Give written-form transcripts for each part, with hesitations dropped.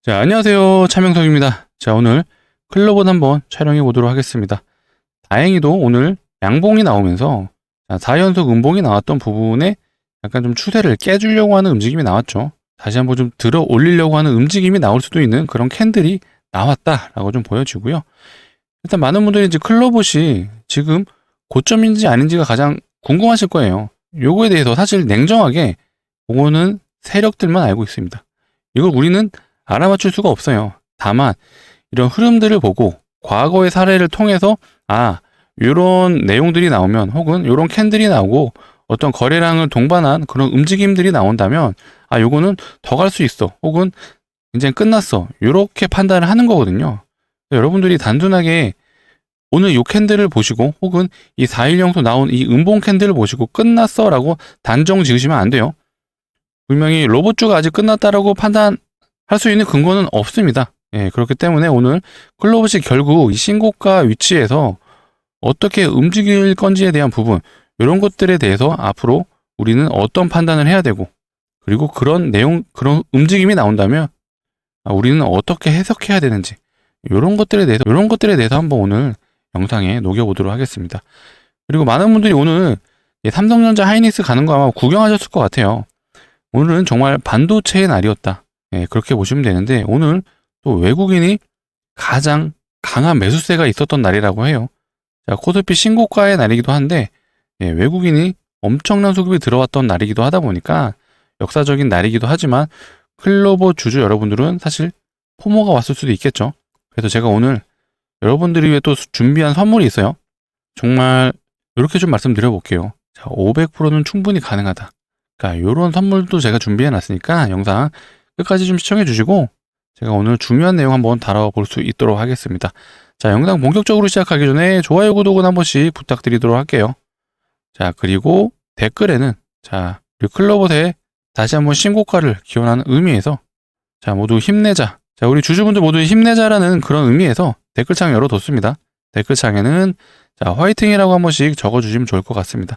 자, 안녕하세요. 차명석입니다. 자, 오늘 클럽을 한번 촬영해 보도록 하겠습니다. 다행히도 오늘 양봉이 나오면서 4연속 음봉이 나왔던 부분에 약간 좀 추세를 깨주려고 하는 움직임이 나왔죠. 다시 한번 좀 들어 올리려고 하는 움직임이 나올 수도 있는 그런 캔들이 나왔다라고 좀 보여지고요. 일단 많은 분들이 이제 클럽옷이 지금 고점인지 아닌지가 가장 궁금하실 거예요. 요거에 대해서 사실 냉정하게 그거는 세력들만 알고 있습니다. 이걸 우리는 알아맞힐 수가 없어요. 다만 이런 흐름들을 보고 과거의 사례를 통해서 요런 내용들이 나오면 혹은 요런 캔들이 나오고 어떤 거래량을 동반한 그런 움직임들이 나온다면 요거는 더 갈 수 있어 혹은 이제 끝났어 요렇게 판단을 하는 거거든요. 여러분들이 단순하게 오늘 요 캔들을 보시고 혹은 이 4일 연속 나온 이 음봉 캔들을 보시고 끝났어 라고 단정 지으시면 안 돼요. 분명히 로봇주가 아직 끝났다라고 판단할 수 있는 근거는 없습니다. 그렇기 때문에 오늘 클로봇이 결국 이 신고가 위치에서 어떻게 움직일 건지에 대한 부분, 이런 것들에 대해서 앞으로 우리는 어떤 판단을 해야 되고, 그리고 그런 내용, 그런 움직임이 나온다면 우리는 어떻게 해석해야 되는지, 이런 것들에 대해서 한번 오늘 영상에 녹여보도록 하겠습니다. 그리고 많은 분들이 오늘 삼성전자 하이닉스 가는 거 아마 구경하셨을 것 같아요. 오늘은 정말 반도체의 날이었다. 그렇게 보시면 되는데 오늘 또 외국인이 가장 강한 매수세가 있었던 날이라고 해요. 자, 코스피 신고가의 날이기도 한데 외국인이 엄청난 수급이 들어왔던 날이기도 하다 보니까 역사적인 날이기도 하지만 클로버 주주 여러분들은 사실 포모가 왔을 수도 있겠죠. 그래서 제가 오늘 여러분들이 위해 또 준비한 선물이 있어요. 정말 이렇게 좀 말씀드려 볼게요. 자, 500%는 충분히 가능하다. 그러니까 이런 선물도 제가 준비해 놨으니까 영상 끝까지 좀 시청해 주시고 제가 오늘 중요한 내용 한번 다뤄볼 수 있도록 하겠습니다. 자, 영상 본격적으로 시작하기 전에 좋아요, 구독은 한 번씩 부탁드리도록 할게요. 자, 그리고 댓글에는 이 클로봇에 다시 한번 신고가를 기원하는 의미에서 모두 힘내자. 자, 우리 주주분들 모두 힘내자라는 그런 의미에서 댓글창 열어뒀습니다. 댓글창에는 화이팅이라고 한 번씩 적어주시면 좋을 것 같습니다.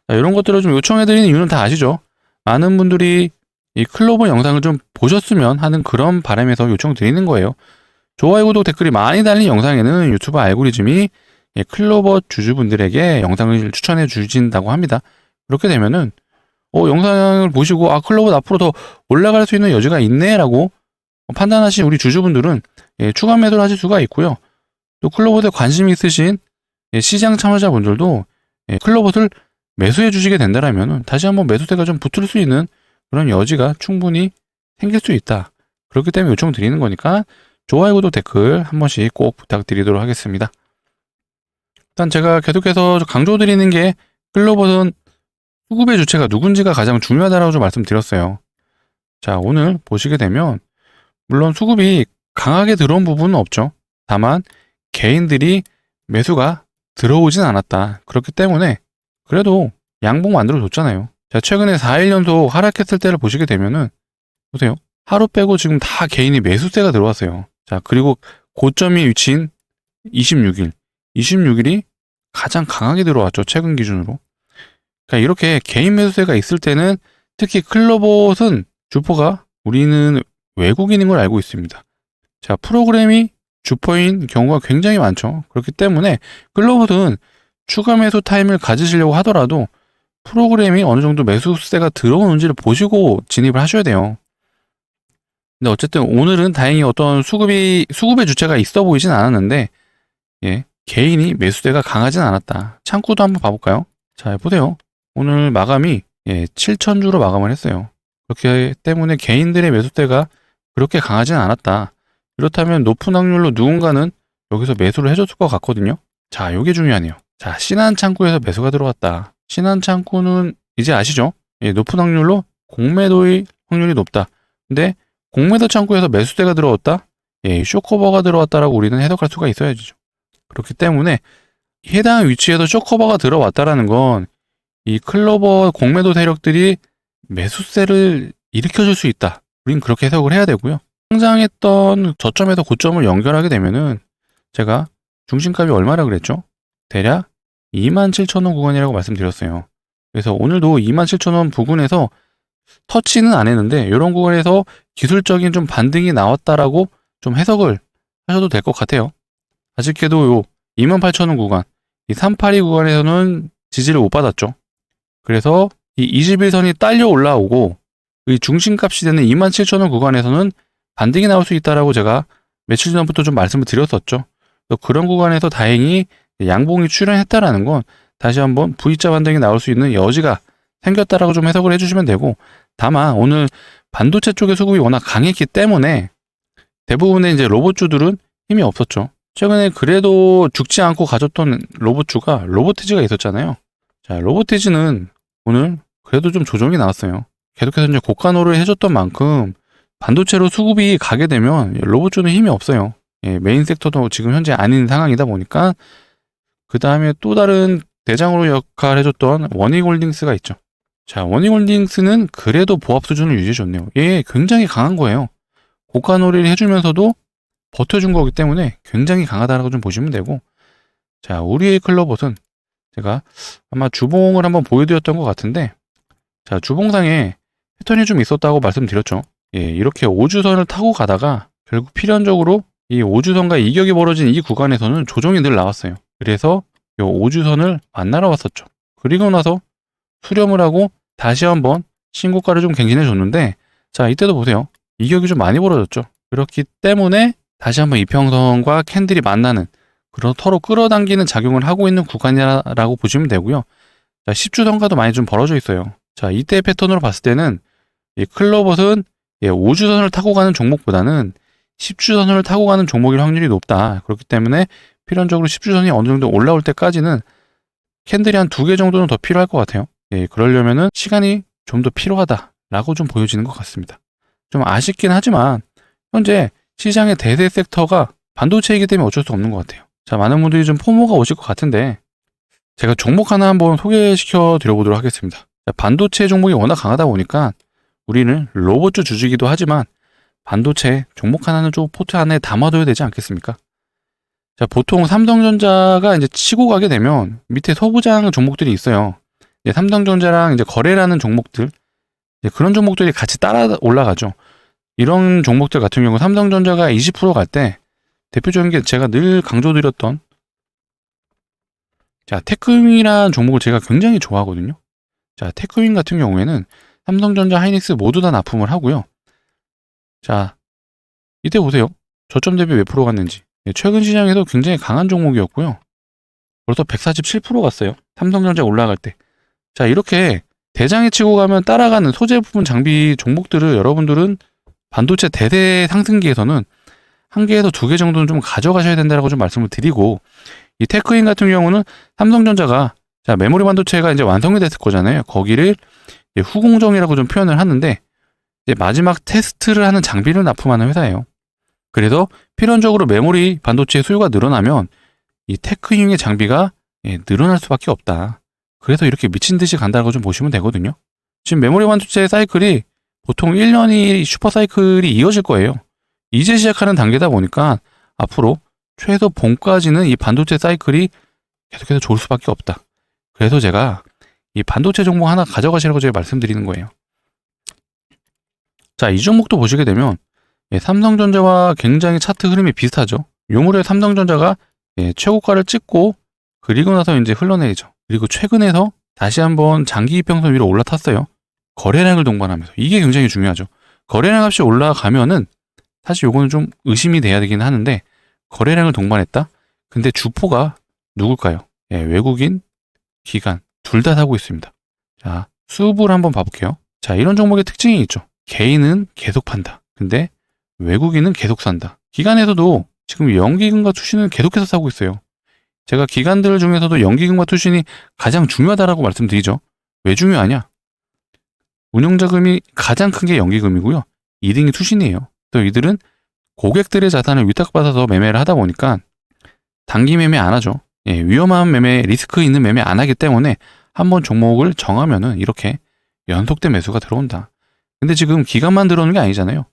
자, 이런 것들을 좀 요청해드리는 이유는 다 아시죠? 많은 분들이 이 클로버 영상을 좀 보셨으면 하는 그런 바람에서 요청드리는 거예요. 좋아요, 구독, 댓글이 많이 달린 영상에는 유튜브 알고리즘이 클로버 주주분들에게 영상을 추천해 주신다고 합니다. 그렇게 되면은 영상을 보시고 클로버 앞으로 더 올라갈 수 있는 여지가 있네 라고 판단하신 우리 주주분들은 추가 매도를 하실 수가 있고요. 또 클로버에 관심 있으신 시장 참여자분들도 클로버를 매수해 주시게 된다면 다시 한번 매수세가 좀 붙을 수 있는 그런 여지가 충분히 생길 수 있다. 그렇기 때문에 요청드리는 거니까 좋아요, 구독, 댓글 한 번씩 꼭 부탁드리도록 하겠습니다. 일단 제가 계속해서 강조드리는 게 클로봇은 수급의 주체가 누군지가 가장 중요하다고 좀 말씀드렸어요. 자, 오늘 보시게 되면 물론 수급이 강하게 들어온 부분은 없죠. 다만 개인들이 매수가 들어오진 않았다. 그렇기 때문에 그래도 양봉 만들어 줬잖아요. 자, 최근에 4일 연속 하락했을 때를 보시게 되면은 보세요. 하루 빼고 지금 다 개인이 매수세가 들어왔어요. 자, 그리고 고점이 위치인 26일이 가장 강하게 들어왔죠. 최근 기준으로. 그러니까 이렇게 개인 매수세가 있을 때는 특히 클로봇은 주포가 우리는 외국인인 걸 알고 있습니다. 자, 프로그램이 주포인 경우가 굉장히 많죠. 그렇기 때문에 클로봇은 추가 매수 타임을 가지시려고 하더라도 프로그램이 어느 정도 매수세가 들어오는지를 보시고 진입을 하셔야 돼요. 근데 어쨌든 오늘은 다행히 어떤 수급의 주체가 있어 보이진 않았는데 개인이 매수세가 강하진 않았다. 창구도 한번 봐볼까요? 자, 보세요. 오늘 마감이 7,000주로 마감을 했어요. 그렇기 때문에 개인들의 매수세가 그렇게 강하진 않았다. 이렇다면 높은 확률로 누군가는 여기서 매수를 해줬을 것 같거든요. 자, 이게 중요하네요. 자, 신한 창구에서 매수가 들어왔다. 신한 창구는 이제 아시죠? 높은 확률로 공매도의 확률이 높다. 근데 공매도 창구에서 매수세가 들어왔다? 쇼커버가 들어왔다라고 우리는 해석할 수가 있어야죠. 그렇기 때문에 해당 위치에서 쇼커버가 들어왔다라는 건 이 클로버 공매도 세력들이 매수세를 일으켜줄 수 있다. 우린 그렇게 해석을 해야 되고요. 상장했던 저점에서 고점을 연결하게 되면은 제가 중심값이 얼마라 그랬죠? 대략 27,000원 구간이라고 말씀드렸어요. 그래서 오늘도 27,000원 부근에서 터치는 안 했는데 이런 구간에서 기술적인 좀 반등이 나왔다라고 좀 해석을 하셔도 될 것 같아요. 아쉽게도 요 28,000원 구간, 이 382 구간에서는 지지를 못 받았죠. 그래서 이 21선이 딸려 올라오고 이 중심값이 되는 27,000원 구간에서는 반등이 나올 수 있다라고 제가 며칠 전부터 좀 말씀을 드렸었죠. 그런 구간에서 다행히 양봉이 출현했다라는 건 다시 한번 V자 반등이 나올 수 있는 여지가 생겼다라고 좀 해석을 해주시면 되고, 다만 오늘 반도체 쪽의 수급이 워낙 강했기 때문에 대부분의 이제 로봇주들은 힘이 없었죠. 최근에 그래도 죽지 않고 가졌던 로봇주가 로보티지가 있었잖아요. 자, 로보티지는 오늘 그래도 좀 조정이 나왔어요. 계속해서 이제 고가노를 해줬던 만큼 반도체로 수급이 가게 되면 로봇주는 힘이 없어요. 예, 메인 섹터도 지금 현재 아닌 상황이다 보니까. 그 다음에 또 다른 대장으로 역할을 해줬던 원익홀딩스가 있죠. 자, 원익홀딩스는 그래도 보합 수준을 유지해줬네요. 얘 굉장히 강한 거예요. 고가 놀이를 해주면서도 버텨준 거기 때문에 굉장히 강하다라고 좀 보시면 되고, 자, 우리의 클로봇은 제가 아마 주봉을 한번 보여드렸던 것 같은데, 자, 주봉상에 패턴이 좀 있었다고 말씀드렸죠. 예, 이렇게 5주선을 타고 가다가 결국 필연적으로 이 5주선과 이격이 벌어진 이 구간에서는 조정이 늘 나왔어요. 그래서 이 5주선을 만나러 왔었죠. 그리고 나서 수렴을 하고 다시 한번 신고가를 좀 갱신해 줬는데, 자, 이때도 보세요. 이격이 좀 많이 벌어졌죠. 그렇기 때문에 다시 한번 이평선과 캔들이 만나는 그런 서로 끌어당기는 작용을 하고 있는 구간이라고 보시면 되고요. 자, 10주선과도 많이 좀 벌어져 있어요. 자, 이때 패턴으로 봤을 때는 이 클로봇은 5주선을 타고 가는 종목보다는 10주선을 타고 가는 종목일 확률이 높다. 그렇기 때문에 필연적으로 10주선이 어느 정도 올라올 때까지는 캔들이 한 2개 정도는 더 필요할 것 같아요. 예, 그러려면은 시간이 좀 더 필요하다라고 좀 보여지는 것 같습니다. 좀 아쉽긴 하지만 현재 시장의 대세 섹터가 반도체이기 때문에 어쩔 수 없는 것 같아요. 자, 많은 분들이 좀 포모가 오실 것 같은데 제가 종목 하나 한번 소개시켜 드려보도록 하겠습니다. 자, 반도체 종목이 워낙 강하다 보니까 우리는 로봇주 주주기도 하지만 반도체 종목 하나는 좀 포트 안에 담아둬야 되지 않겠습니까? 자, 보통 삼성전자가 이제 치고 가게 되면 밑에 소부장 종목들이 있어요. 삼성전자랑 이제 거래라는 종목들, 그런 종목들이 같이 따라 올라가죠. 이런 종목들 같은 경우 삼성전자가 20% 갈 때 대표적인 게 제가 늘 강조드렸던, 자, 테크윈이라는 종목을 제가 굉장히 좋아하거든요. 자, 테크윈 같은 경우에는 삼성전자, 하이닉스 모두 다 납품을 하고요. 자, 이때 보세요. 저점 대비 몇 프로 갔는지. 최근 시장에도 굉장히 강한 종목이었고요. 벌써 147% 갔어요. 삼성전자 올라갈 때. 자, 이렇게 대장에 치고 가면 따라가는 소재 부분 장비 종목들을 여러분들은 반도체 대대 상승기에서는 1개에서 2개 정도는 좀 가져가셔야 된다라고 좀 말씀을 드리고, 이 테크인 같은 경우는 삼성전자가, 자, 메모리 반도체가 이제 완성이 됐을 거잖아요. 거기를 후공정이라고 좀 표현을 하는데, 이제 마지막 테스트를 하는 장비를 납품하는 회사예요. 그래서 필연적으로 메모리 반도체 수요가 늘어나면 이 테크인의 장비가 늘어날 수밖에 없다. 그래서 이렇게 미친 듯이 간다고 좀 보시면 되거든요. 지금 메모리 반도체 사이클이 보통 1년이 슈퍼 사이클이 이어질 거예요. 이제 시작하는 단계다 보니까 앞으로 최소 봄까지는 이 반도체 사이클이 계속해서 좋을 수밖에 없다. 그래서 제가 이 반도체 종목 하나 가져가시라고 제가 말씀드리는 거예요. 자, 이 종목도 보시게 되면 삼성전자와 굉장히 차트 흐름이 비슷하죠. 요물에 삼성전자가 최고가를 찍고 그리고 나서 이제 흘러내리죠. 그리고 최근에서 다시 한번 장기 이평선 위로 올라탔어요. 거래량을 동반하면서. 이게 굉장히 중요하죠. 거래량 값이 올라가면은 사실 요거는 좀 의심이 돼야 되긴 하는데, 거래량을 동반했다? 근데 주포가 누굴까요? 외국인, 기관 둘 다 사고 있습니다. 자, 수급을 한번 봐볼게요. 자, 이런 종목의 특징이 있죠. 개인은 계속 판다. 근데 외국인은 계속 산다. 기관에서도 지금 연기금과 투신은 계속해서 사고 있어요. 제가 기관들 중에서도 연기금과 투신이 가장 중요하다라고 말씀드리죠. 왜 중요하냐? 운용자금이 가장 큰 게 연기금이고요. 2등이 투신이에요. 또 이들은 고객들의 자산을 위탁받아서 매매를 하다 보니까 단기 매매 안 하죠. 위험한 매매, 리스크 있는 매매 안 하기 때문에 한번 종목을 정하면은 이렇게 연속된 매수가 들어온다. 근데 지금 기관만 들어오는 게 아니잖아요.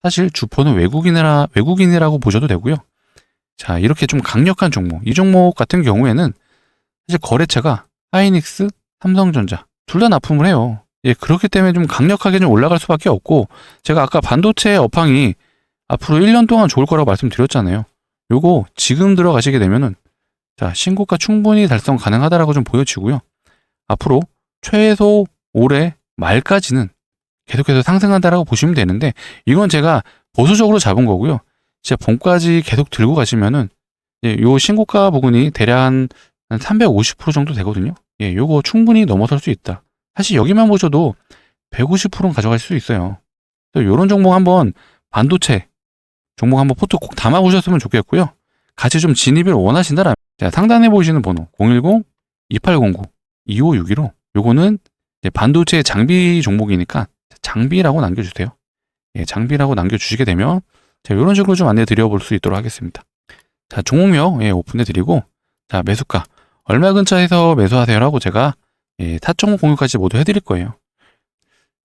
사실 주포는 외국인이라고 보셔도 되고요. 자, 이렇게 좀 강력한 종목, 이 종목 같은 경우에는 사실 거래처가 하이닉스, 삼성전자 둘 다 납품을 해요. 예, 그렇기 때문에 좀 강력하게 좀 올라갈 수밖에 없고, 제가 아까 반도체 업황이 앞으로 1년 동안 좋을 거라고 말씀드렸잖아요. 요거 지금 들어가시게 되면은, 자, 신고가 충분히 달성 가능하다라고 좀 보여지고요. 앞으로 최소 올해 말까지는 계속해서 상승한다라고 보시면 되는데, 이건 제가 보수적으로 잡은 거고요. 진짜 봄까지 계속 들고 가시면은, 예, 요 신고가 부분이 대략 한 350% 정도 되거든요. 예, 요거 충분히 넘어설 수 있다. 사실 여기만 보셔도 150%는 가져갈 수 있어요. 그래서 요런 종목 한번, 반도체 종목 한번 포트 꼭 담아보셨으면 좋겠고요. 같이 좀 진입을 원하신다라면, 자, 상단에 보이시는 번호 010-2809-2561로 요거는 이제 반도체 장비 종목이니까 장비라고 남겨주세요. 예, 장비라고 남겨주시게 되면 제가 이런 식으로 좀 안내 드려볼 수 있도록 하겠습니다. 자, 종목명 예, 오픈해 드리고, 자, 매수가 얼마 근처에서 매수하세요라고 제가 예, 타 종목 공유까지 모두 해드릴 거예요.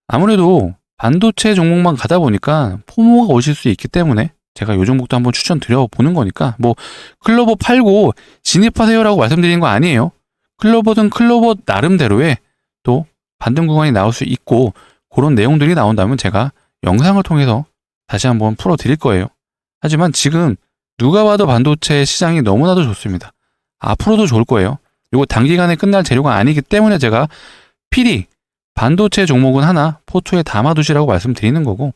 아무래도 반도체 종목만 가다 보니까 포모가 오실 수 있기 때문에 제가 이 종목도 한번 추천드려 보는 거니까, 뭐 클로버 팔고 진입하세요라고 말씀드리는 거 아니에요. 클로버든 클로버 나름대로의 또 반등 구간이 나올 수 있고, 그런 내용들이 나온다면 제가 영상을 통해서 다시 한번 풀어 드릴 거예요. 하지만 지금 누가 봐도 반도체 시장이 너무나도 좋습니다. 앞으로도 좋을 거예요. 이거 단기간에 끝날 재료가 아니기 때문에 제가 필히 반도체 종목은 하나 포트에 담아두시라고 말씀드리는 거고,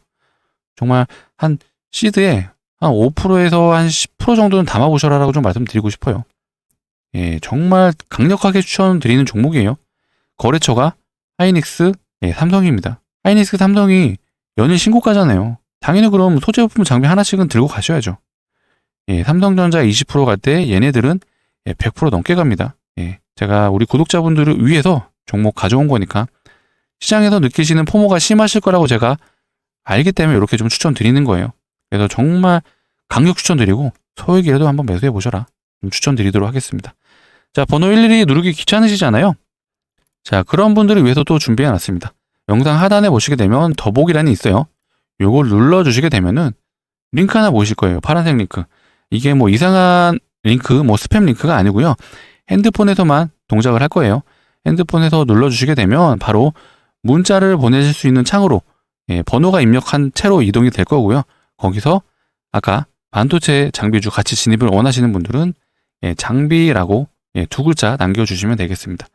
정말 한 시드에 한 5%에서 한 10% 정도는 담아보셔라라고 좀 말씀드리고 싶어요. 예, 정말 강력하게 추천드리는 종목이에요. 거래처가 하이닉스, 예, 삼성입니다. 하이닉스, 삼성이 연일 신고가잖아요. 당연히 그럼 소재부품 장비 하나씩은 들고 가셔야죠. 예, 삼성전자 20% 갈 때 얘네들은 예, 100% 넘게 갑니다. 예, 제가 우리 구독자분들을 위해서 종목 가져온 거니까 시장에서 느끼시는 포모가 심하실 거라고 제가 알기 때문에 이렇게 좀 추천드리는 거예요. 그래서 정말 강력 추천드리고 소액이라도 한번 매수해 보셔라. 좀 추천드리도록 하겠습니다. 자, 번호 일일이 누르기 귀찮으시잖아요. 자, 그런 분들을 위해서 또 준비해 놨습니다. 영상 하단에 보시게 되면 더보기란이 있어요. 요걸 눌러주시게 되면은 링크 하나 보이실 거예요. 파란색 링크. 이게 뭐 이상한 링크, 뭐 스팸 링크가 아니고요. 핸드폰에서만 동작을 할 거예요. 핸드폰에서 눌러주시게 되면 바로 문자를 보내실 수 있는 창으로 예, 번호가 입력한 채로 이동이 될 거고요. 거기서 아까 반도체 장비주 같이 진입을 원하시는 분들은 예, 장비라고 예, 2글자 남겨주시면 되겠습니다.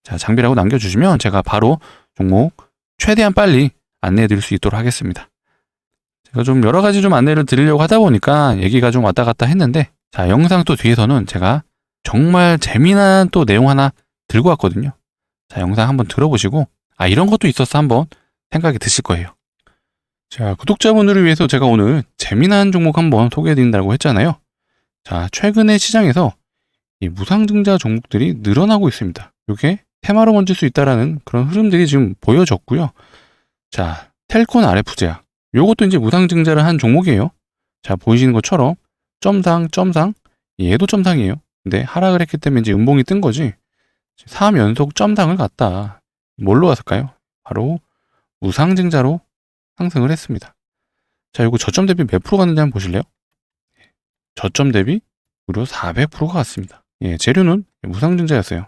자, 장비라고 남겨주시면 제가 바로 종목 최대한 빨리 안내해 드릴 수 있도록 하겠습니다. 제가 좀 여러 가지 좀 안내를 드리려고 하다 보니까 얘기가 좀 왔다 갔다 했는데, 자, 영상 또 뒤에서는 제가 정말 재미난 또 내용 하나 들고 왔거든요. 자, 영상 한번 들어보시고, 아, 이런 것도 있었어 한번 생각이 드실 거예요. 자, 구독자분들을 위해서 제가 오늘 재미난 종목 한번 소개해 드린다고 했잖아요. 자, 최근에 시장에서 이 무상증자 종목들이 늘어나고 있습니다. 이게 테마로 번질 수 있다라는 그런 흐름들이 지금 보여졌고요. 자, 텔콘 RF제약. 요것도 이제 무상증자를 한 종목이에요. 자, 보이시는 것처럼 점상, 얘도 점상이에요. 근데 하락을 했기 때문에 이제 음봉이 뜬 거지. 3연속 점상을 갔다. 뭘로 갔을까요? 바로 무상증자로 상승을 했습니다. 자, 요거 저점 대비 몇 프로 갔는지 한번 보실래요? 저점 대비 무려 400%가 갔습니다. 예, 재료는 무상증자였어요.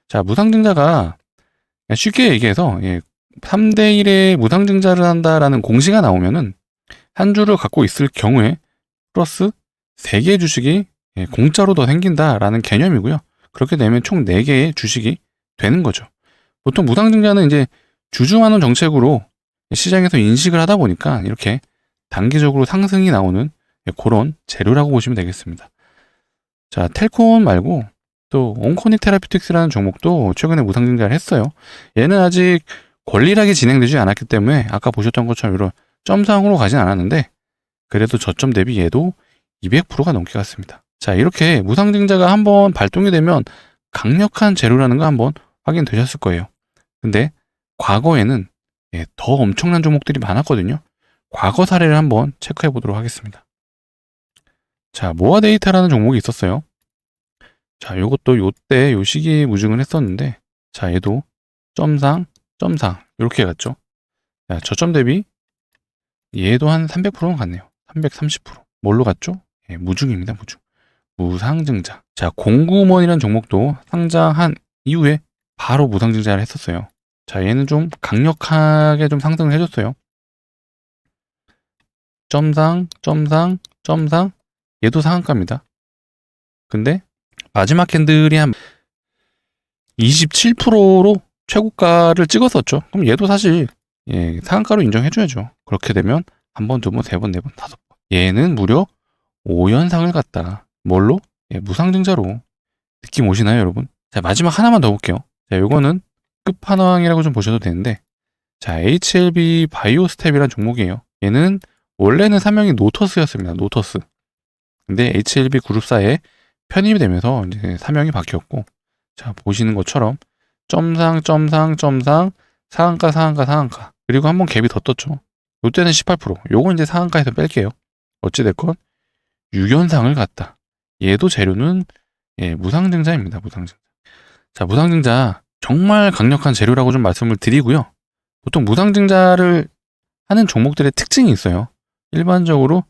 자, 무상증자가 쉽게 얘기해서 예, 3대1의 무상증자를 한다라는 공시가 나오면은 한 주를 갖고 있을 경우에 플러스 3개의 주식이 예, 공짜로 더 생긴다라는 개념이고요. 그렇게 되면 총 4개의 주식이 되는 거죠. 보통 무상증자는 이제 주주환원 정책으로 시장에서 인식을 하다 보니까 이렇게 단기적으로 상승이 나오는 그런 재료라고 보시면 되겠습니다. 자, 텔콘 말고 또 온코닉 테라피틱스라는 종목도 최근에 무상증자를 했어요. 얘는 아직 권리락이 진행되지 않았기 때문에 아까 보셨던 것처럼 이런 점상으로 가진 않았는데 그래도 저점 대비 얘도 200%가 넘게 갔습니다. 자, 이렇게 무상증자가 한번 발동이 되면 강력한 재료라는 거 한번 확인되셨을 거예요. 근데 과거에는 예, 더 엄청난 종목들이 많았거든요. 과거 사례를 한번 체크해 보도록 하겠습니다. 자, 모아데이터라는 종목이 있었어요. 자, 요것도 요때 요 시기에 무증을 했었는데, 자, 얘도 점상 이렇게 갔죠. 자, 저점 대비 얘도 한 300%는 갔네요. 330%. 뭘로 갔죠? 예, 무증입니다. 무상증자. 자, 공구먼이라는 종목도 상장한 이후에 바로 무상증자를 했었어요. 자, 얘는 좀 강력하게 좀 상승을 해줬어요. 점상, 점상, 점상, 얘도 상한가입니다. 근데 마지막 캔들이 한 27%로 최고가를 찍었었죠. 그럼 얘도 사실 상한가로 인정해줘야죠. 그렇게 되면 한 번, 두 번, 세 번, 네 번, 다섯 번. 얘는 무려 5연상을 갔다. 뭘로? 무상증자로. 느낌 오시나요, 여러분? 자, 마지막 하나만 더 볼게요. 자, 요거는 끝판왕이라고 좀 보셔도 되는데, 자, HLB 바이오스텝이라는 종목이에요. 얘는 원래는 사명이 노터스였습니다. 노터스. 근데 HLB 그룹사에 편입이 되면서 이제 사명이 바뀌었고, 자, 보시는 것처럼 점상, 점상, 점상, 상한가, 상한가, 상한가. 그리고 한번 갭이 더 떴죠. 요때는 18%. 요건 이제 상한가에서 뺄게요. 어찌됐건 6연상을 갔다. 얘도 재료는 무상증자입니다. 무상증자. 자, 무상증자 정말 강력한 재료라고 좀 말씀을 드리고요. 보통 무상증자를 하는 종목들의 특징이 있어요. 일반적으로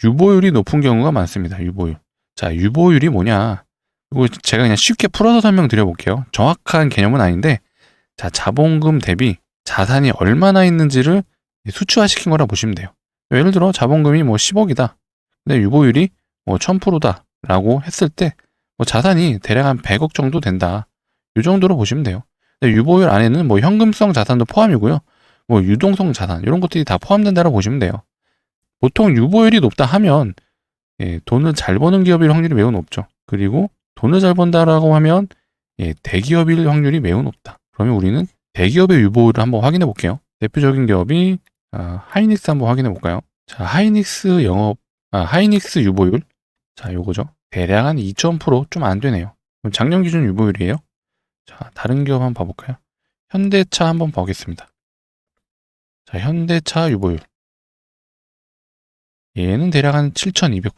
유보율이 높은 경우가 많습니다. 유보율. 자, 유보율이 뭐냐? 이거 제가 그냥 쉽게 풀어서 설명드려볼게요. 정확한 개념은 아닌데, 자, 자본금 대비 자산이 얼마나 있는지를 수치화시킨 거라 보시면 돼요. 예를 들어 자본금이 뭐 10억이다. 근데 유보율이 뭐 1000%다. 라고 했을 때, 뭐 자산이 대략 한 100억 정도 된다. 이 정도로 보시면 돼요. 근데 유보율 안에는 뭐 현금성 자산도 포함이고요. 뭐 유동성 자산, 이런 것들이 다 포함된다고 보시면 돼요. 보통 유보율이 높다 하면, 돈을 잘 버는 기업일 확률이 매우 높죠. 그리고 돈을 잘 번다라고 하면, 대기업일 확률이 매우 높다. 그러면 우리는 대기업의 유보율을 한번 확인해 볼게요. 대표적인 기업이, 하이닉스 한번 확인해 볼까요? 자, 하이닉스 유보율. 자, 요거죠. 대략 한 2.0% 좀 안 되네요. 그럼 작년 기준 유보율이에요. 자, 다른 기업 한번 봐볼까요? 현대차 한번 보겠습니다. 자, 현대차 유보율. 얘는 대략 한 7,200%.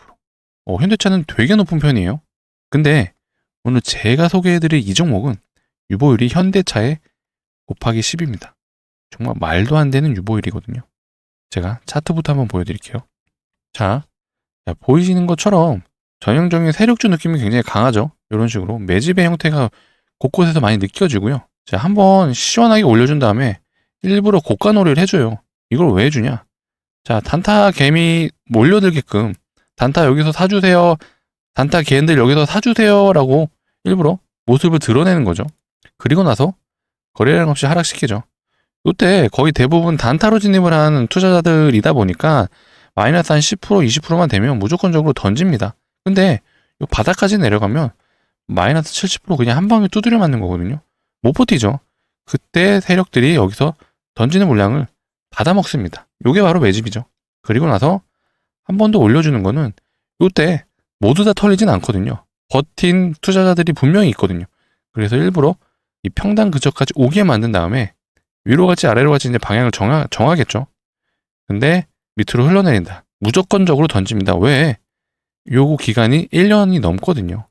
현대차는 되게 높은 편이에요. 근데 오늘 제가 소개해드릴 이 종목은 유보율이 현대차의 곱하기 10입니다. 정말 말도 안 되는 유보율이거든요. 제가 차트부터 한번 보여드릴게요. 자, 보이시는 것처럼 전형적인 세력주 느낌이 굉장히 강하죠. 이런 식으로 매집의 형태가 곳곳에서 많이 느껴지고요. 자, 한번 시원하게 올려준 다음에 일부러 고가놀이를 해줘요. 이걸 왜 해주냐? 자, 단타 개미 몰려들게끔 단타 여기서 사주세요. 단타 개인들 여기서 사주세요. 라고 일부러 모습을 드러내는 거죠. 그리고 나서 거래량 없이 하락시키죠. 이때 거의 대부분 단타로 진입을 하는 투자자들이다 보니까 마이너스 한 10%, 20%만 되면 무조건적으로 던집니다. 근데 이 바닥까지 내려가면 마이너스 70% 그냥 한 방에 두드려 맞는 거거든요. 못 버티죠. 그때 세력들이 여기서 던지는 물량을 받아먹습니다. 요게 바로 매집이죠. 그리고 나서 한 번 더 올려주는 거는 요때 모두 다 털리진 않거든요. 버틴 투자자들이 분명히 있거든요. 그래서 일부러 이 평단 근처까지 오게 만든 다음에 위로 갈지 아래로 갈지 이제 방향을 정하겠죠. 근데 밑으로 흘러내린다. 무조건적으로 던집니다. 왜? 요거 기간이 1년이 넘거든요.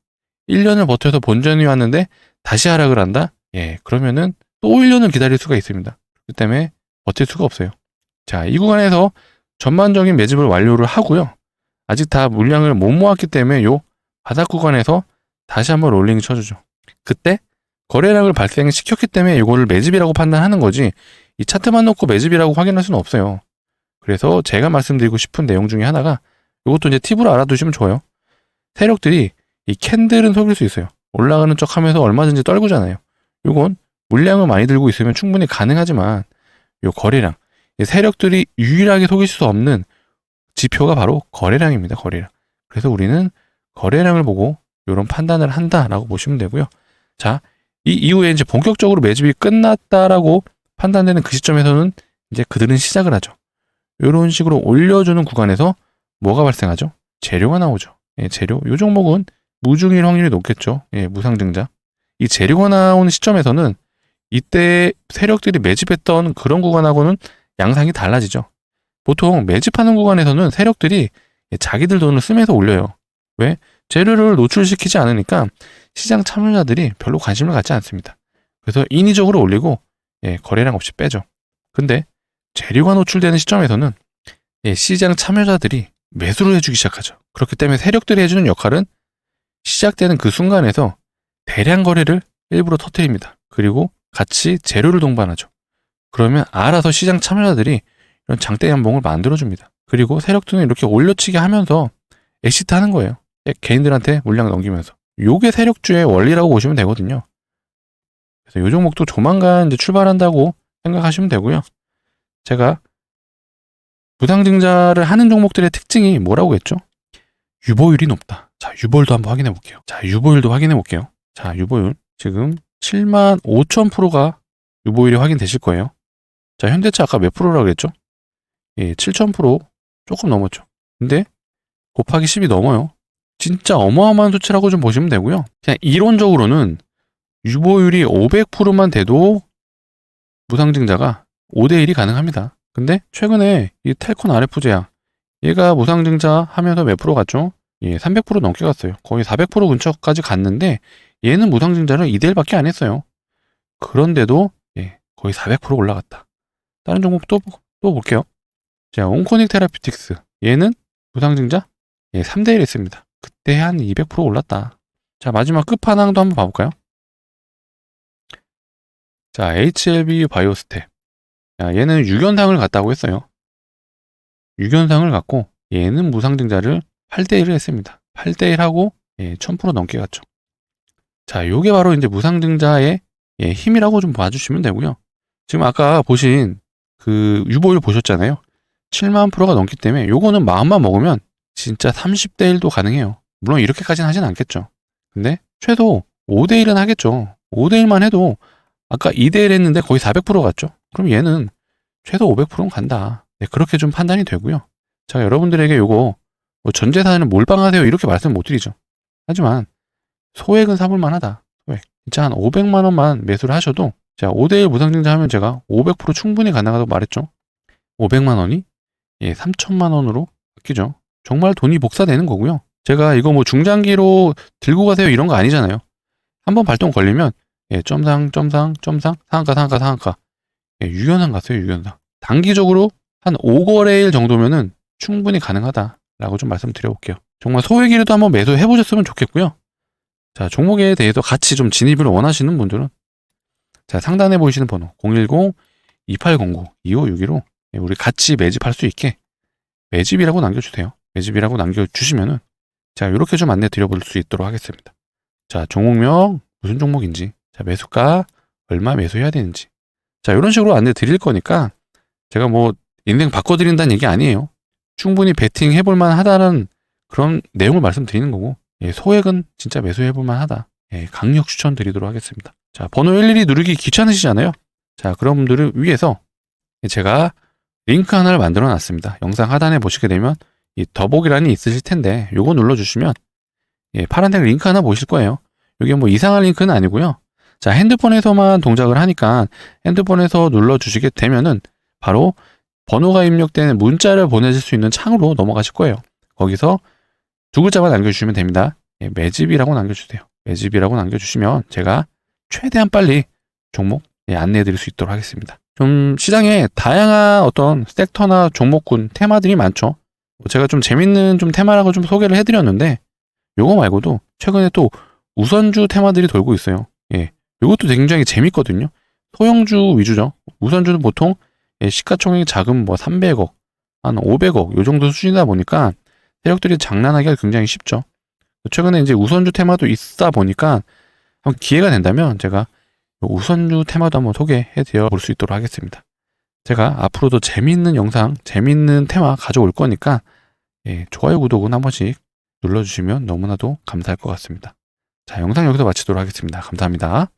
1년을 버텨서 본전이 왔는데 다시 하락을 한다? 그러면은 또 1년을 기다릴 수가 있습니다. 그 때문에 버틸 수가 없어요. 자, 이 구간에서 전반적인 매집을 완료를 하고요. 아직 다 물량을 못 모았기 때문에 요 바닥 구간에서 다시 한번 롤링 쳐주죠. 그때 거래량을 발생시켰기 때문에 이거를 매집이라고 판단하는 거지, 이 차트만 놓고 매집이라고 확인할 수는 없어요. 그래서 제가 말씀드리고 싶은 내용 중에 하나가, 이것도 이제 팁으로 알아두시면 좋아요. 세력들이 이 캔들은 속일 수 있어요. 올라가는 척 하면서 얼마든지 떨구잖아요. 이건 물량을 많이 들고 있으면 충분히 가능하지만, 요 거래량, 이 세력들이 유일하게 속일 수 없는 지표가 바로 거래량입니다. 거래량. 그래서 우리는 거래량을 보고 이런 판단을 한다라고 보시면 되고요. 자, 이 이후에 이제 본격적으로 매집이 끝났다라고 판단되는 그 시점에서는 이제 그들은 시작을 하죠. 이런 식으로 올려주는 구간에서 뭐가 발생하죠? 재료가 나오죠. 재료. 이 종목은 무중일 확률이 높겠죠. 무상증자. 이 재료가 나오는 시점에서는 이때 세력들이 매집했던 그런 구간하고는 양상이 달라지죠. 보통 매집하는 구간에서는 세력들이 자기들 돈을 쓰면서 올려요. 왜? 재료를 노출시키지 않으니까 시장 참여자들이 별로 관심을 갖지 않습니다. 그래서 인위적으로 올리고 거래량 없이 빼죠. 근데 재료가 노출되는 시점에서는 시장 참여자들이 매수를 해주기 시작하죠. 그렇기 때문에 세력들이 해주는 역할은 시작되는 그 순간에서 대량 거래를 일부러 터뜨립니다. 그리고 같이 재료를 동반하죠. 그러면 알아서 시장 참여자들이 이런 장대 양봉을 만들어줍니다. 그리고 세력들은 이렇게 올려치기 하면서 엑시트 하는 거예요. 개인들한테 물량 넘기면서. 요게 세력주의 원리라고 보시면 되거든요. 그래서 요 종목도 조만간 이제 출발한다고 생각하시면 되고요. 제가 무상증자를 하는 종목들의 특징이 뭐라고 했죠? 유보율이 높다. 자, 유보율도 한번 확인해 볼게요. 자, 유보율도 확인해 볼게요. 자, 유보율. 지금 75,000%가 유보율이 확인되실 거예요. 자, 현대차 아까 몇 프로라고 그랬죠? 예, 7,000% 조금 넘었죠. 근데 곱하기 10이 넘어요. 진짜 어마어마한 수치라고 좀 보시면 되고요. 그냥 이론적으로는 유보율이 500%만 돼도 무상증자가 5대1이 가능합니다. 근데 최근에 이 텔콘 RF제약 얘가 무상증자 하면서 몇 프로 갔죠? 예, 300% 넘게 갔어요. 거의 400% 근처까지 갔는데 얘는 무상증자를 2대1밖에 안 했어요. 그런데도 예, 거의 400% 올라갔다. 다른 종목 또 볼게요. 자, 온코닉 테라피틱스 얘는 무상증자 예, 3대1 했습니다. 그때 한 200% 올랐다. 자, 마지막 끝판왕도 한번 봐볼까요? 자, HLB 바이오스텝. 자, 얘는 유견상을 갔다고 했어요. 유견상을 갖고 얘는 무상증자를 8대1을 했습니다. 8대1 하고 예, 1000% 넘게 갔죠. 자, 요게 바로 이제 무상증자의 예, 힘이라고 좀 봐주시면 되고요. 지금 아까 보신 그 유보율 보셨잖아요. 7만 프로가 넘기 때문에 요거는 마음만 먹으면 진짜 30대1도 가능해요. 물론 이렇게까지는 하진 않겠죠. 근데 최소 5대1은 하겠죠. 5대1만 해도 아까 2대1 했는데 거의 400% 갔죠. 그럼 얘는 최소 500%는 간다. 네, 그렇게 좀 판단이 되고요. 제가 여러분들에게 요거 뭐 전 재산을 몰빵하세요 이렇게 말씀 못 드리죠. 하지만 소액은 사볼만 하다. 소액. 진짜 한 500만 원만 매수를 하셔도 자 5대1 무상증자 하면 제가 500% 충분히 가능하다고 말했죠. 500만 원이 예 3천만 원으로 바뀌죠. 정말 돈이 복사되는 거고요. 제가 이거 뭐 중장기로 들고 가세요 이런 거 아니잖아요. 한번 발동 걸리면 예, 점상 상한가 예, 유견상 갔어요. 유견상. 단기적으로 한 5거래일 정도면은 충분히 가능하다라고 좀 말씀드려볼게요. 정말 소액이라도 한번 매수해 보셨으면 좋겠고요. 자, 종목에 대해서 같이 좀 진입을 원하시는 분들은 자, 상단에 보이시는 번호 010-2809-2562로 우리 같이 매집할 수 있게 매집이라고 남겨주세요. 매집이라고 남겨주시면은 자, 이렇게 좀 안내 드려볼 수 있도록 하겠습니다. 자, 종목명 무슨 종목인지, 자, 매수가 얼마 매수해야 되는지, 자, 이런 식으로 안내 드릴 거니까 제가 뭐 인생 바꿔드린다는 얘기 아니에요. 충분히 베팅 해볼만 하다는 그런 내용을 말씀드리는 거고 예, 소액은 진짜 매수해볼만 하다. 예, 강력 추천드리도록 하겠습니다. 자, 번호 일일이 누르기 귀찮으시잖아요. 자, 그런 분들을 위해서 제가 링크 하나를 만들어 놨습니다. 영상 하단에 보시게 되면 이 더보기란이 있으실 텐데 요거 눌러주시면 예, 파란색 링크 하나 보실 거예요. 이게 뭐 이상한 링크는 아니고요. 자, 핸드폰에서만 동작을 하니까 핸드폰에서 눌러주시게 되면은 바로 번호가 입력된 문자를 보내실 수 있는 창으로 넘어가실 거예요. 거기서 두 글자만 남겨주시면 됩니다. 예, 매집이라고 남겨주세요. 매집이라고 남겨주시면 제가 최대한 빨리 종목 예, 안내해 드릴 수 있도록 하겠습니다. 좀 시장에 다양한 어떤 섹터나 종목군 테마들이 많죠. 제가 좀 재밌는 좀 테마라고 좀 소개를 해드렸는데 요거 말고도 최근에 또 우선주 테마들이 돌고 있어요. 예, 요것도 굉장히 재밌거든요. 소형주 위주죠. 우선주는 보통 예, 시가총액이 작은 뭐 300억, 한 500억 요 정도 수준이다 보니까 세력들이 장난하기가 굉장히 쉽죠. 최근에 이제 우선주 테마도 있다 보니까 한번 기회가 된다면 제가 우선주 테마도 한번 소개해 드려 볼 수 있도록 하겠습니다. 제가 앞으로도 재밌는 영상, 재밌는 테마 가져올 거니까 예, 좋아요, 구독은 한 번씩 눌러주시면 너무나도 감사할 것 같습니다. 자, 영상 여기서 마치도록 하겠습니다. 감사합니다.